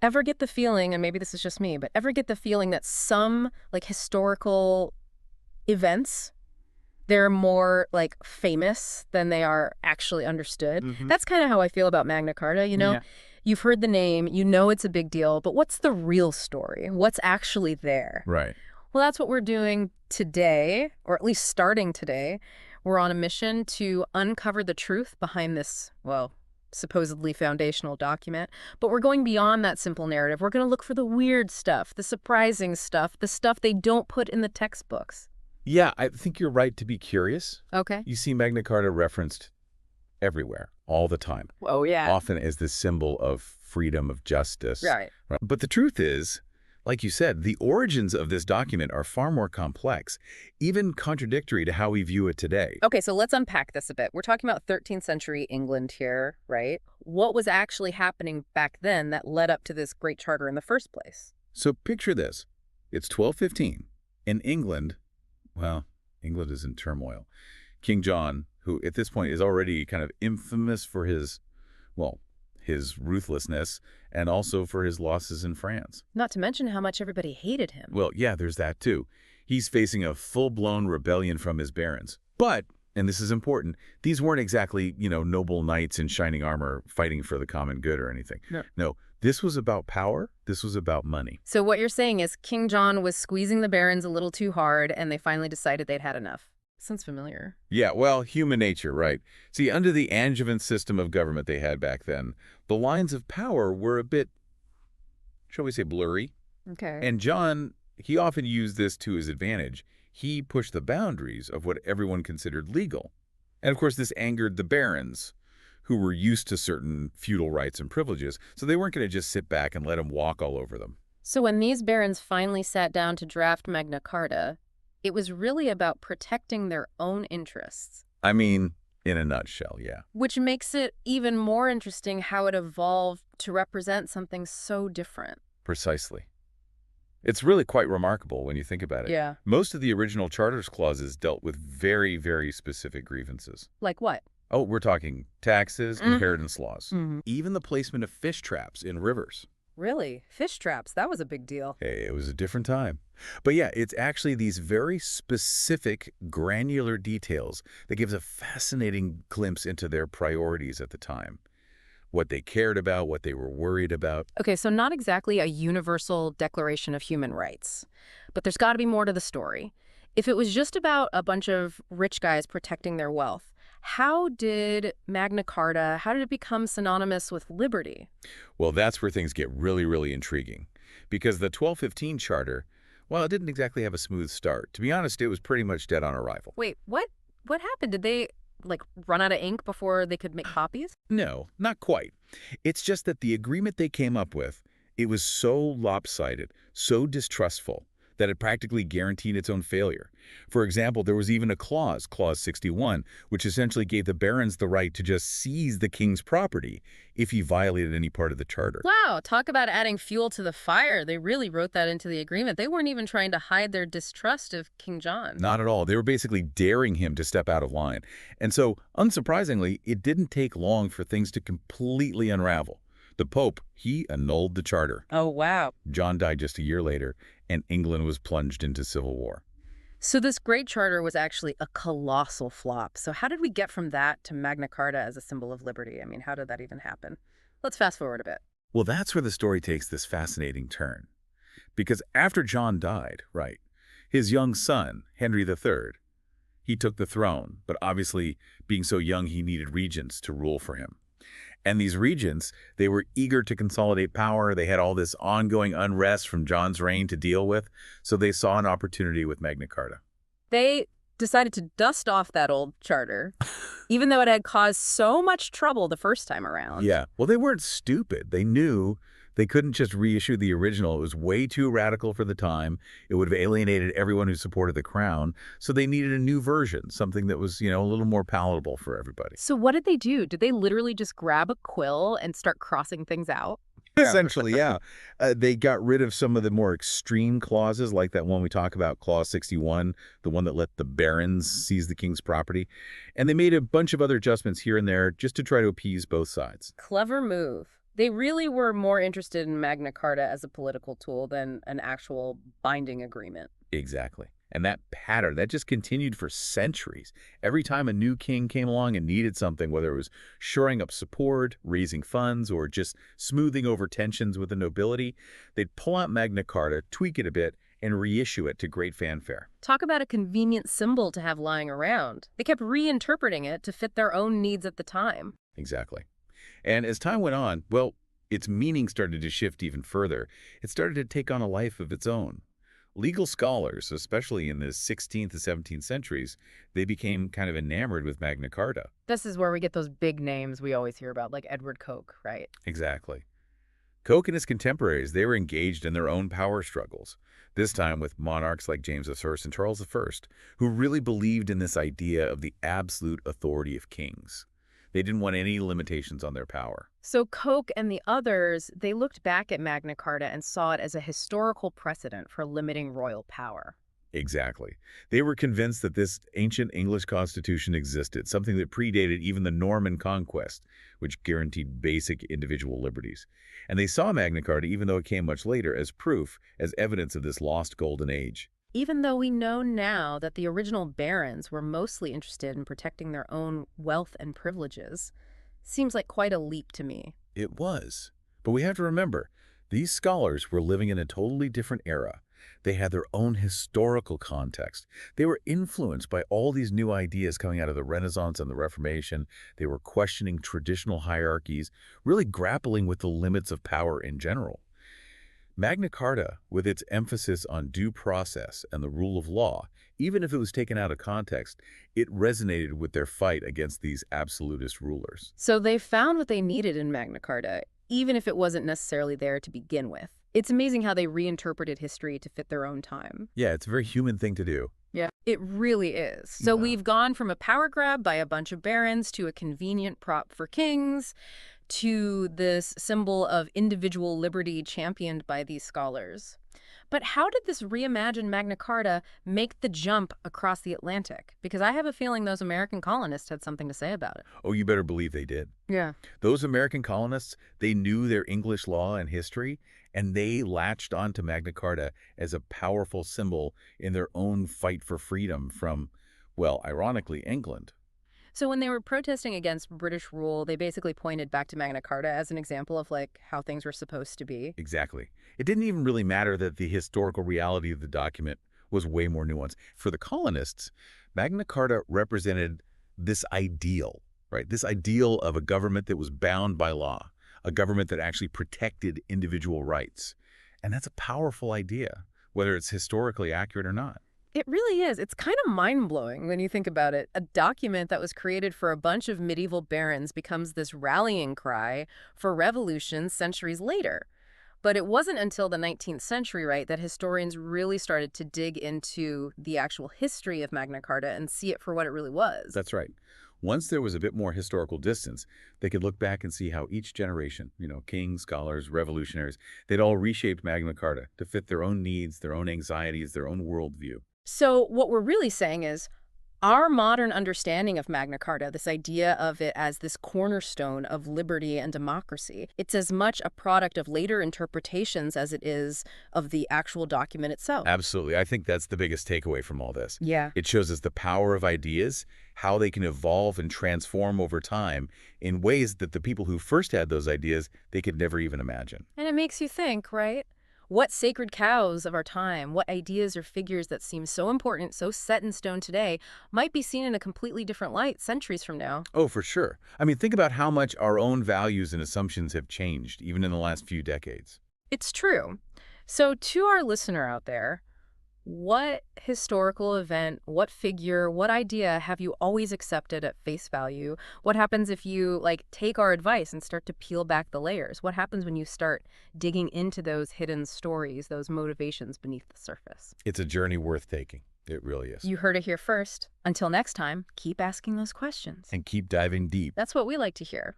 ever get the feeling, and maybe this is just me, but ever get the feeling that some like historical events, they're more like famous than they are actually understood? Hmm. That's kind of how I feel about Magna Carta, you know? Yeah. You've heard the name, you know it's a big deal, but what's the real story? What's actually there? Right. Well, that's what we're doing today, or at least starting today. We're on a mission to uncover the truth behind this, well, supposedly foundational document. But we're going beyond that simple narrative. We're going to look for the weird stuff, the surprising stuff, the stuff they don't put in the textbooks. Yeah, I think you're right to be curious. Okay. You see Magna Carta referenced everywhere, all the time, Oh, yeah. often as this symbol of freedom, of justice. Right. Right. But the truth is, like you said, the origins of this document are far more complex, even contradictory to how we view it today. Okay, so let's unpack this a bit. We're talking about 13th century England here, right? What was actually happening back then that led up to this great charter in the first place? So picture this. It's 1215. In England, well, England is in turmoil. King John, who at this point is already kind of infamous for his, well, his ruthlessness and also for his losses in France. Not to mention how much everybody hated him. Well, yeah, there's that too. He's facing a full-blown rebellion from his barons. But, and this is important, these weren't exactly, noble knights in shining armor fighting for the common good or anything. No, this was about power. This was about money. So what you're saying is King John was squeezing the barons a little too hard, and they finally decided they'd had enough. Sounds familiar. Yeah, well, human nature, right? See, under the Angevin system of government they had back then, the lines of power were a bit, shall we say, blurry. Okay. And John, he often used this to his advantage. He pushed the boundaries of what everyone considered legal. And of course, this angered the barons, who were used to certain feudal rights and privileges, so they weren't going to just sit back and let him walk all over them. So when these barons finally sat down to draft Magna Carta, it was really about protecting their own interests. I mean, in a nutshell, yeah. Which makes it even more interesting how it evolved to represent something so different. Precisely. It's really quite remarkable when you think about it. Yeah. Most of the original charter's clauses dealt with very, very specific grievances. Like what? Oh, we're talking taxes, inheritance laws, Mm-hmm. even the placement of fish traps in rivers. Really? Fish traps, that was a big deal. Hey, it was a different time. But yeah, it's actually these very specific, granular details that gives a fascinating glimpse into their priorities at the time. What they cared about, what they were worried about. Okay, so not exactly a universal declaration of human rights, but there's got to be more to the story. If it was just about a bunch of rich guys protecting their wealth, how did Magna Carta, how did it become synonymous with liberty? Well, that's where things get really, really intriguing. Because the 1215 Charter, well, it didn't exactly have a smooth start. To be honest, it was pretty much dead on arrival. Wait, what? What happened? Did they, like, run out of ink before they could make copies? No, not quite. It's just that the agreement they came up with, it was so lopsided, so distrustful, that it practically guaranteed its own failure. For example, there was even a clause, Clause 61, which essentially gave the barons the right to just seize the king's property if he violated any part of the charter. Wow, talk about adding fuel to the fire. They really wrote that into the agreement. They weren't even trying to hide their distrust of King John. Not at all. They were basically daring him to step out of line. And so, unsurprisingly, it didn't take long for things to completely unravel. The Pope, he annulled the charter. Oh, wow. John died just a year later, and England was plunged into civil war. So this great charter was actually a colossal flop. So how did we get from that to Magna Carta as a symbol of liberty? I mean, how did that even happen? Let's fast forward a bit. Well, that's where the story takes this fascinating turn. Because after John died, right, his young son, Henry III, he took the throne, but obviously, being so young, he needed regents to rule for him. And these regents, they were eager to consolidate power. They had all this ongoing unrest from John's reign to deal with, so they saw an opportunity with Magna Carta. They decided to dust off that old charter, even though it had caused so much trouble the first time around. Yeah, well, they weren't stupid. They knew they couldn't just reissue the original. It was way too radical for the time. It would have alienated everyone who supported the crown. So they needed a new version, something that was, a little more palatable for everybody. So what did they do? Did they literally just grab a quill and start crossing things out? Essentially, yeah. They got rid of some of the more extreme clauses, like that one we talk about, Clause 61, the one that let the barons seize the king's property. And they made a bunch of other adjustments here and there just to try to appease both sides. Clever move. They really were more interested in Magna Carta as a political tool than an actual binding agreement. Exactly. And that pattern, that just continued for centuries. Every time a new king came along and needed something, whether it was shoring up support, raising funds, or just smoothing over tensions with the nobility, they'd pull out Magna Carta, tweak it a bit, and reissue it to great fanfare. Talk about a convenient symbol to have lying around. They kept reinterpreting it to fit their own needs at the time. Exactly. And as time went on, well, its meaning started to shift even further. It started to take on a life of its own. Legal scholars, especially in the 16th to 17th centuries, they became kind of enamored with Magna Carta. This is where we get those big names we always hear about, like Edward Coke, right? Exactly. Coke and his contemporaries, they were engaged in their own power struggles, this time with monarchs like James I and Charles I, who really believed in this idea of the absolute authority of kings. They didn't want any limitations on their power. So Coke and the others, they looked back at Magna Carta and saw it as a historical precedent for limiting royal power. Exactly. They were convinced that this ancient English constitution existed, something that predated even the Norman conquest, which guaranteed basic individual liberties. And they saw Magna Carta, even though it came much later, as proof, as evidence of this lost golden age. Even though we know now that the original barons were mostly interested in protecting their own wealth and privileges, seems like quite a leap to me. It was. But we have to remember, these scholars were living in a totally different era. They had their own historical context. They were influenced by all these new ideas coming out of the Renaissance and the Reformation. They were questioning traditional hierarchies, really grappling with the limits of power in general. Magna Carta, with its emphasis on due process and the rule of law, even if it was taken out of context, it resonated with their fight against these absolutist rulers. So they found what they needed in Magna Carta, even if it wasn't necessarily there to begin with. It's amazing how they reinterpreted history to fit their own time. Yeah, it's a very human thing to do. Yeah, it really is. So Yeah. we've gone from a power grab by a bunch of barons to a convenient prop for kings to this symbol of individual liberty championed by these scholars. But how did this reimagined Magna Carta make the jump across the Atlantic? Because I have a feeling those American colonists had something to say about it. Oh, you better believe they did. Yeah. Those American colonists, they knew their English law and history, and they latched onto Magna Carta as a powerful symbol in their own fight for freedom from, well, ironically, England. So when they were protesting against British rule, they basically pointed back to Magna Carta as an example of like how things were supposed to be. Exactly. It didn't even really matter that the historical reality of the document was way more nuanced. For the colonists, Magna Carta represented this ideal, right? This ideal of a government that was bound by law, a government that actually protected individual rights. And that's a powerful idea, whether it's historically accurate or not. It really is. It's kind of mind-blowing when you think about it. A document that was created for a bunch of medieval barons becomes this rallying cry for revolutions centuries later. But it wasn't until the 19th century, right, that historians really started to dig into the actual history of Magna Carta and see it for what it really was. That's right. Once there was a bit more historical distance, they could look back and see how each generation, kings, scholars, revolutionaries, they'd all reshaped Magna Carta to fit their own needs, their own anxieties, their own worldview. So what we're really saying is our modern understanding of Magna Carta, this idea of it as this cornerstone of liberty and democracy, it's as much a product of later interpretations as it is of the actual document itself. Absolutely. I think that's the biggest takeaway from all this. Yeah. It shows us the power of ideas, how they can evolve and transform over time in ways that the people who first had those ideas, they could never even imagine. And it makes you think, right? What sacred cows of our time, what ideas or figures that seem so important, so set in stone today, might be seen in a completely different light centuries from now? Oh, for sure. I mean, think about how much our own values and assumptions have changed, even in the last few decades. It's true. So to our listener out there, what historical event, what figure, what idea have you always accepted at face value? What happens if you take our advice and start to peel back the layers? What happens when you start digging into those hidden stories, those motivations beneath the surface? It's a journey worth taking. It really is. You heard it here first. Until next time, keep asking those questions. And keep diving deep. That's what we like to hear.